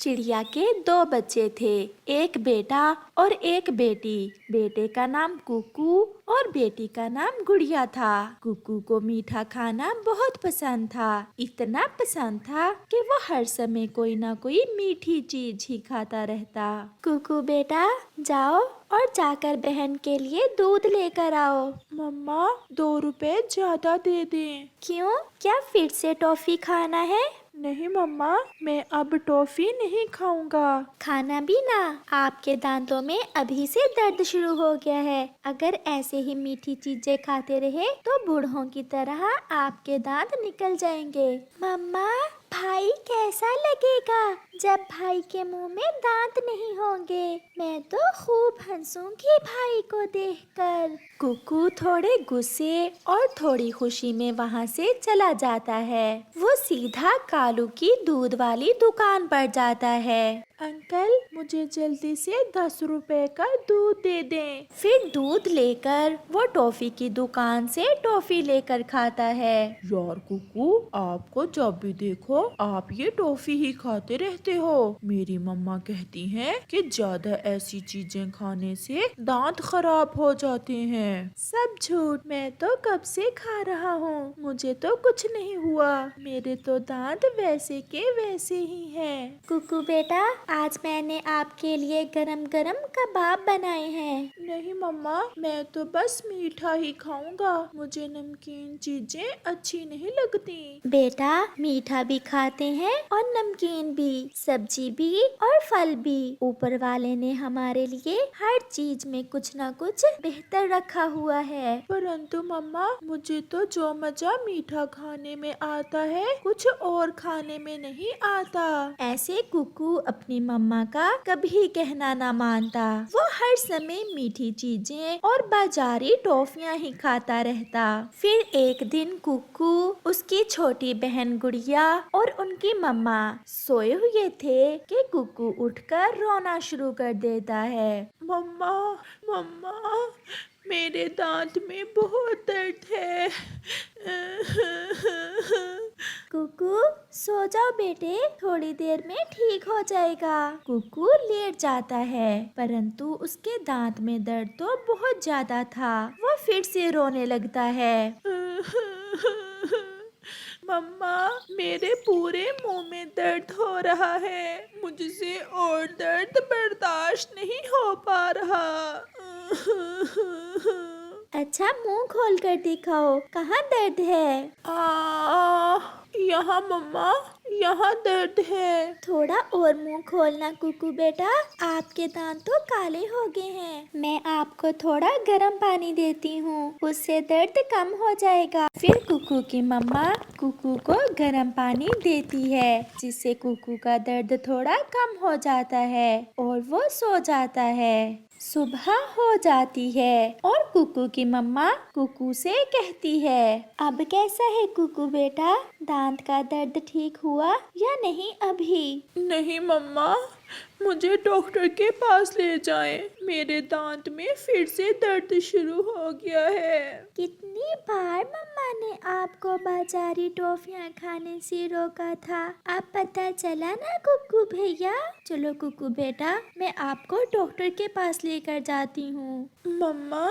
चिड़िया के दो बच्चे थे, एक बेटा और एक बेटी। बेटे का नाम कुकू और बेटी का नाम गुड़िया था। कुकू को मीठा खाना बहुत पसंद था, इतना पसंद था कि वो हर समय कोई ना कोई मीठी चीज ही खाता रहता। कुकू बेटा, जाओ और जाकर बहन के लिए दूध लेकर आओ। मम्मा 2 रुपए ज्यादा दे दें। क्यों, क्या फिर से टॉफी खाना है? नहीं मम्मा, मैं अब टॉफी नहीं खाऊंगा। खाना भी ना, आपके दांतों में अभी से दर्द शुरू हो गया है। अगर ऐसे ही मीठी चीजें खाते रहे तो बूढ़ों की तरह आपके दांत निकल जाएंगे। मम्मा, भाई कैसा लगेगा जब भाई के मुंह में दांत नहीं होंगे? मैं तो खूब हंसूंगी भाई को देखकर। कुकू थोड़े गुस्से और थोड़ी खुशी में वहाँ से चला जाता है। वो सीधा कालू की दूध वाली दुकान पर जाता है। अंकल, मुझे जल्दी से 10 रुपए का दूध दे दें। फिर दूध लेकर वो टॉफी की दुकान से टॉफी लेकर खाता है। यार कुकू, आपको जब भी देखो आप ये टॉफी ही खाते रहते हो। मेरी मम्मा कहती हैं कि ज्यादा ऐसी चीजें खाने से दांत खराब हो जाते हैं। सब झूठ, मैं तो कब से खा रहा हूँ, मुझे तो कुछ नहीं हुआ। मेरे तो दांत वैसे के वैसे ही हैं। कुकू बेटा, आज मैंने आपके लिए गरम गरम कबाब बनाए हैं। नहीं मम्मा, मैं तो बस मीठा ही खाऊंगा, मुझे नमकीन चीजें अच्छी नहीं लगती। बेटा, मीठा भी खाते हैं और नमकीन भी, सब्जी भी और फल भी। ऊपर वाले ने हमारे लिए हर चीज में कुछ न कुछ बेहतर रखा हुआ है। परंतु मम्मा, मुझे तो जो मजा मीठा खाने में आता है कुछ और खाने में नहीं आता। ऐसे कुकू अपनी मम्मा का कभी कहना ना मानता। वो हर समय मीठी चीजें और बाजारी टॉफियां ही खाता रहता। फिर एक दिन कुकू, उसकी छोटी बहन गुड़िया और उनकी मम्मा सोए हुए थे कि कुकू उठकर रोना शुरू कर देता है। मम्मा, मम्मा, मेरे दांत में बहुत दर्द है। कुकू, सो जाओ बेटे, थोड़ी देर में ठीक हो जाएगा। कुकू लेट जाता है, परंतु उसके दांत में दर्द तो बहुत ज्यादा था। वो फिर से रोने लगता है। मम्मा, मेरे पूरे मुंह में दर्द हो रहा है, मुझसे और दर्द बर्दाश्त नहीं हो पा रहा। अच्छा, मुंह खोल कर दिखाओ, कहाँ दर्द है? यहाँ मम्मा, यहाँ दर्द है। थोड़ा और मुंह खोलना कुकू बेटा, आपके दांत तो काले हो गए हैं। मैं आपको थोड़ा गर्म पानी देती हूँ, उससे दर्द कम हो जाएगा। फिर कुकू की मम्मा कुकू को गर्म पानी देती है, जिससे कुकू का दर्द थोड़ा कम हो जाता है और वो सो जाता है। सुबह हो जाती है और कुकू की मम्मा कुकू से कहती है, अब कैसा है कुकू बेटा, दांत का दर्द ठीक हुआ या नहीं अभी? नहीं मम्मा, मुझे डॉक्टर के पास ले जाएं, मेरे दांत में फिर से दर्द शुरू हो गया है। कितनी बार मम्मा ने आपको बाजारी टॉफियाँ खाने से रोका था, अब पता चला ना कुकू भैया। चलो कुकू बेटा, मैं आपको डॉक्टर के पास लेकर जाती हूँ। मम्मा,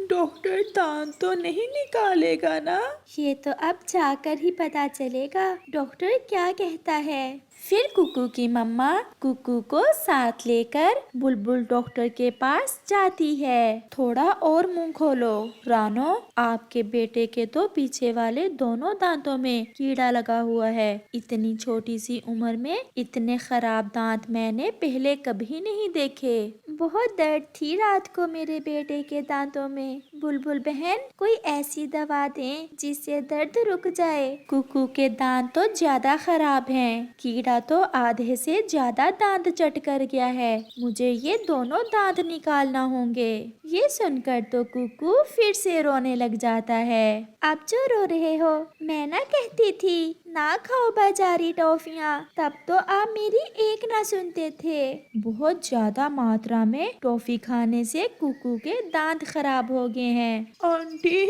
डॉक्टर दांत तो नहीं निकालेगा ना? ये तो अब जाकर ही पता चलेगा डॉक्टर क्या कहता है। फिर कुकू की मम्मा कुकू को साथ लेकर बुलबुल डॉक्टर के पास जाती है। थोड़ा और मुंह खोलो रानो, आपके बेटे के तो पीछे वाले दोनों दांतों में कीड़ा लगा हुआ है। इतनी छोटी सी उम्र में इतने खराब दांत मैंने पहले कभी नहीं देखे। बहुत दर्द थी रात को मेरे बेटे के दांतों में। बुलबुल बहन, कोई ऐसी दवा दें जिससे दर्द रुक जाए। कुकू के दांत तो ज्यादा खराब हैं, कीड़ा तो आधे से ज्यादा दांत चट कर गया है। मुझे ये दोनों दांत निकालना होंगे। ये सुनकर तो कुकू फिर से रोने लग जाता है। आप जो रो रहे हो, मैं ना कहती थी ना खाओ बाजारी टॉफियाँ, तब तो आप मेरी एक ना सुनते थे। बहुत ज्यादा मात्रा में टॉफी खाने से कुकू के दांत खराब हो गए हैं। आंटी,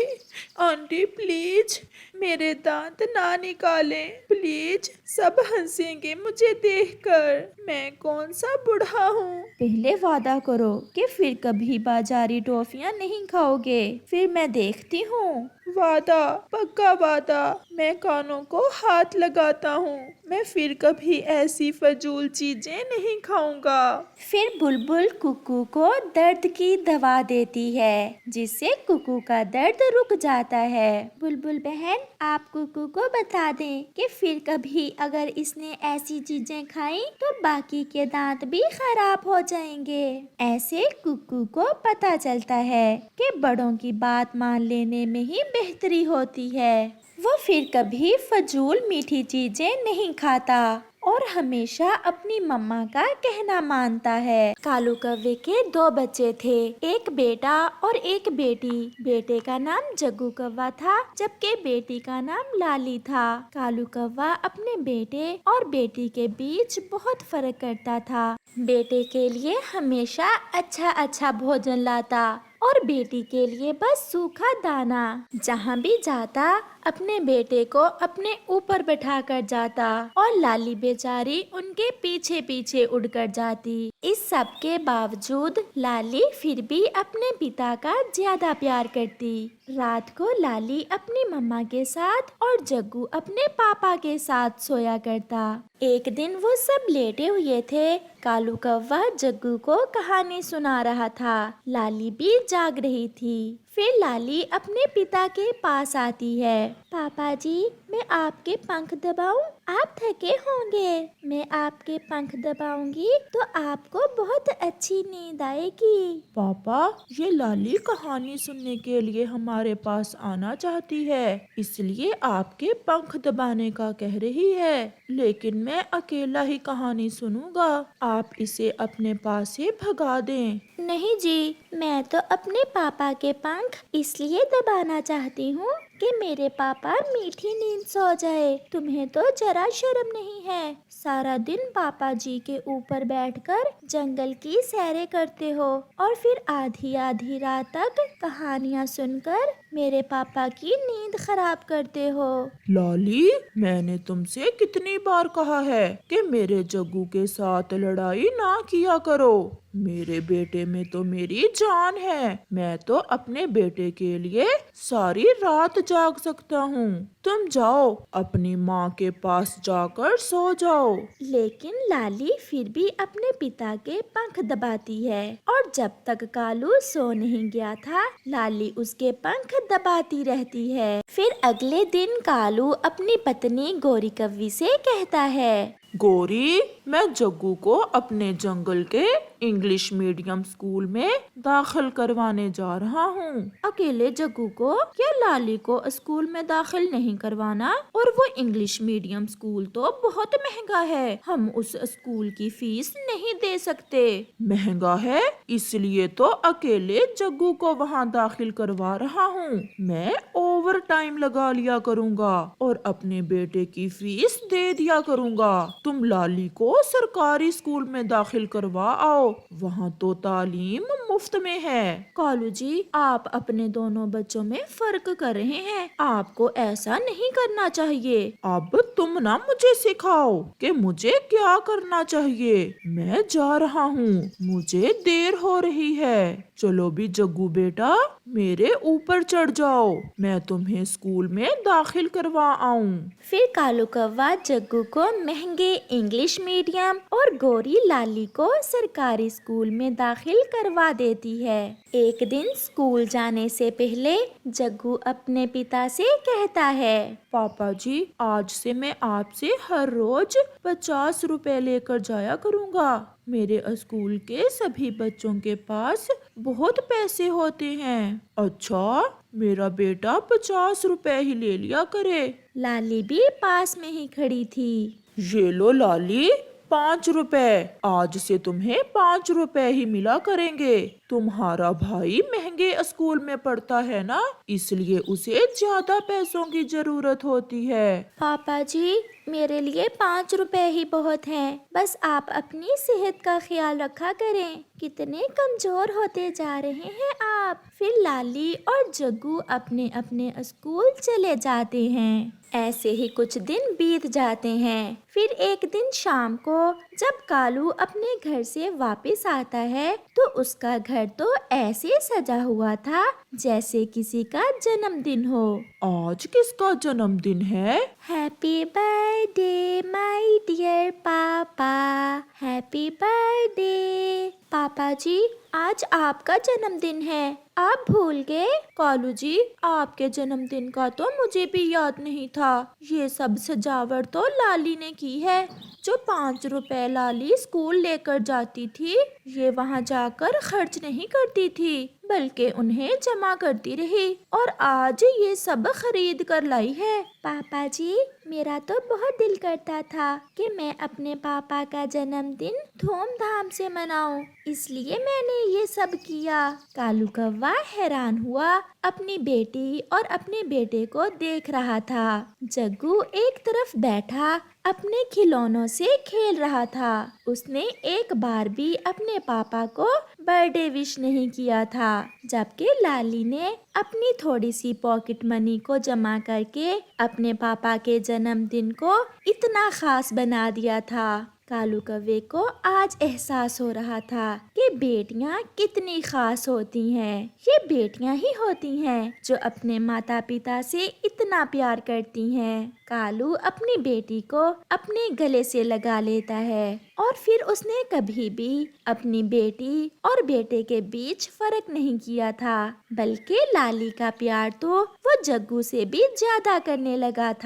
आंटी प्लीज मेरे दांत ना निकालें प्लीज। सब हंसेंगे मुझे देखकर। मैं कौन सा बूढ़ा हूँ। पहले वादा करो कि फिर कभी बाजारी टॉफियाँ नहीं खाओगे, फिर मैं देखती हूँ। वादा, पक्का वादा। मैं कानों को हाथ लगाता हूँ। मैं फिर कभी ऐसी फजूल चीजें नहीं खाऊंगा। फिर बुलबुल कुकू को दर्द की दवा देती है, जिससे कुकू का दर्द रुक जाता है। बुलबुल बहन, आप कुकू को बता दें कि फिर कभी अगर इसने ऐसी चीजें खाई तो बाकी के दांत भी खराब हो जाएंगे। ऐसे कुकू को पता चलता है कि बड़ों की बात मान लेने में ही बेहतरी होती है। वो फिर कभी फजूल मीठी चीजें नहीं खाता और हमेशा अपनी मम्मा का कहना मानता है। कालू कौवे के 2 बच्चे थे, एक बेटा और एक बेटी। बेटे का नाम जग्गू कौवा था, जबकि बेटी का नाम लाली था। कालू कौवा अपने बेटे और बेटी के बीच बहुत फर्क करता था। बेटे के लिए हमेशा अच्छा अच्छा भोजन लाता और बेटी के लिए बस सूखा दाना। जहाँ भी जाता अपने बेटे को अपने ऊपर बैठा कर जाता और लाली बेचारी उनके पीछे पीछे उड़कर जाती। इस सब के बावजूद लाली फिर भी अपने पिता का ज्यादा प्यार करती। रात को लाली अपनी मम्मा के साथ और जग्गू अपने पापा के साथ सोया करता। एक दिन वो सब लेटे हुए थे। कालू कौवा जग्गू को कहानी सुना रहा था। लाली भी जाग रही थी। फिर लाली अपने पिता के पास आती है। पापा जी, मैं आपके पंख दबाऊं? आप थके होंगे। मैं आपके पंख दबाऊंगी तो आपको बहुत अच्छी नींद आएगी। पापा, ये लाली कहानी सुनने के लिए हमारे पास आना चाहती है, इसलिए आपके पंख दबाने का कह रही है। लेकिन मैं अकेला ही कहानी सुनूंगा। आप इसे अपने पास से भगा दें। नहीं जी, मैं तो अपने पापा के पंख इसलिए दबाना चाहती हूँ कि मेरे पापा मीठी नींद सो जाए। तुम्हें तो जरा शर्म नहीं है। सारा दिन पापा जी के ऊपर बैठकर जंगल की सैरें करते हो और फिर आधी आधी रात तक कहानियाँ सुनकर मेरे पापा की नींद खराब करते हो। लाली, मैंने तुमसे कितनी बार कहा है कि मेरे जग्गू के साथ लड़ाई ना किया करो। मेरे बेटे में तो मेरी जान है। मैं तो अपने बेटे के लिए सारी रात जाग सकता हूँ। तुम जाओ, अपनी माँ के पास जाकर सो जाओ। लेकिन लाली फिर भी अपने पिता के पंख दबाती है और जब तक कालू सो नहीं गया था, लाली उसके पंख दबाती रहती है। फिर अगले दिन कालू अपनी पत्नी गोरी कव्वी से कहता है, गोरी, मैं जग्गू को अपने जंगल के इंग्लिश मीडियम स्कूल में दाखिल करवाने जा रहा हूँ। अकेले जग्गू को या लाली को स्कूल में दाखिल नहीं करवाना? और वो इंग्लिश मीडियम स्कूल तो बहुत महंगा है। हम उस स्कूल की फीस नहीं दे सकते। महंगा है, इसलिए तो अकेले जग्गू को वहाँ दाखिल करवा रहा हूँ। मैं ओवर टाइम लगा लिया करूँगा और अपने बेटे की फीस दे दिया करूँगा। तुम लाली को सरकारी स्कूल में दाखिल करवा आओ, वहाँ तो तालीम मुफ्त में है। कालू जी, आप अपने दोनों बच्चों में फर्क कर रहे हैं। आपको ऐसा नहीं करना चाहिए। अब तुम ना मुझे सिखाओ कि मुझे क्या करना चाहिए। मैं जा रहा हूँ, मुझे देर हो रही है। चलो भी जग्गू बेटा, मेरे ऊपर चढ़ जाओ, मैं तुम्हें स्कूल में दाखिल करवा आऊँ। फिर कालू कौवा जग्गू को महंगे इंग्लिश मीडियम और गोरी लाली को सरकारी स्कूल में दाखिल करवा देती है। एक दिन स्कूल जाने से पहले जग्गू अपने पिता से कहता है, पापा जी, आज से मैं आपसे हर रोज 50 रुपए लेकर जाया करूँगा। मेरे स्कूल के सभी बच्चों के पास बहुत पैसे होते हैं। अच्छा, मेरा बेटा 50 रुपए ही ले लिया करे। लाली भी पास में ही खड़ी थी। ये लो लाली, 5 रुपए। आज से तुम्हें 5 रुपए ही मिला करेंगे। तुम्हारा भाई महंगे स्कूल में पढ़ता है ना, इसलिए उसे ज्यादा पैसों की जरूरत होती है। पापा जी, मेरे लिए 5 रुपए ही बहुत हैं। बस आप अपनी सेहत का ख्याल रखा करें। कितने कमजोर होते जा रहे हैं आप। फिर लाली और जग्गू अपने अपने स्कूल चले जाते हैं। ऐसे ही कुछ दिन बीत जाते हैं। फिर एक दिन शाम को जब कालू अपने घर से वापस आता है तो उसका घर तो ऐसे सजा हुआ था जैसे किसी का जन्मदिन हो। आज किसका जन्मदिन है? हैप्पी बर्थडे माय डियर पापा, हैप्पी बर्थडे। पापा जी, आज आपका जन्मदिन है, आप भूल गए? कालू जी, आपके जन्मदिन का तो मुझे भी याद नहीं था। ये सब सजावट तो लाली ने की है। जो 5 रुपए लाली स्कूल लेकर जाती थी, ये वहाँ जाकर खर्च नहीं करती थी, बल्कि उन्हें जमा करती रही और आज ये सब खरीद कर लाई है। पापा जी, मेरा तो बहुत दिल करता था कि मैं अपने पापा का जन्मदिन धूमधाम से मनाऊं, इसलिए मैंने ये सब किया। कालू कौवा हैरान हुआ, अपनी बेटी और अपने बेटे को देख रहा था। जग्गू एक तरफ बैठा अपने खिलौनों से खेल रहा था। उसने एक बार भी अपने पापा को बर्थडे विश नहीं किया था, जबकि लाली ने अपनी थोड़ी सी पॉकेट मनी को जमा करके अपने पापा के जन्मदिन को इतना खास बना दिया था। कालू कौवे को आज एहसास हो रहा था कि बेटियां कितनी खास होती हैं। ये बेटियां ही होती हैं जो अपने माता पिता से इतना प्यार करती हैं। कालू अपनी बेटी को अपने गले से लगा लेता है और फिर उसने कभी भी अपनी बेटी और बेटे के बीच फर्क नहीं किया था, बल्कि लाली का प्यार तो वो जग्गू से भी ज्यादा करने लगा था।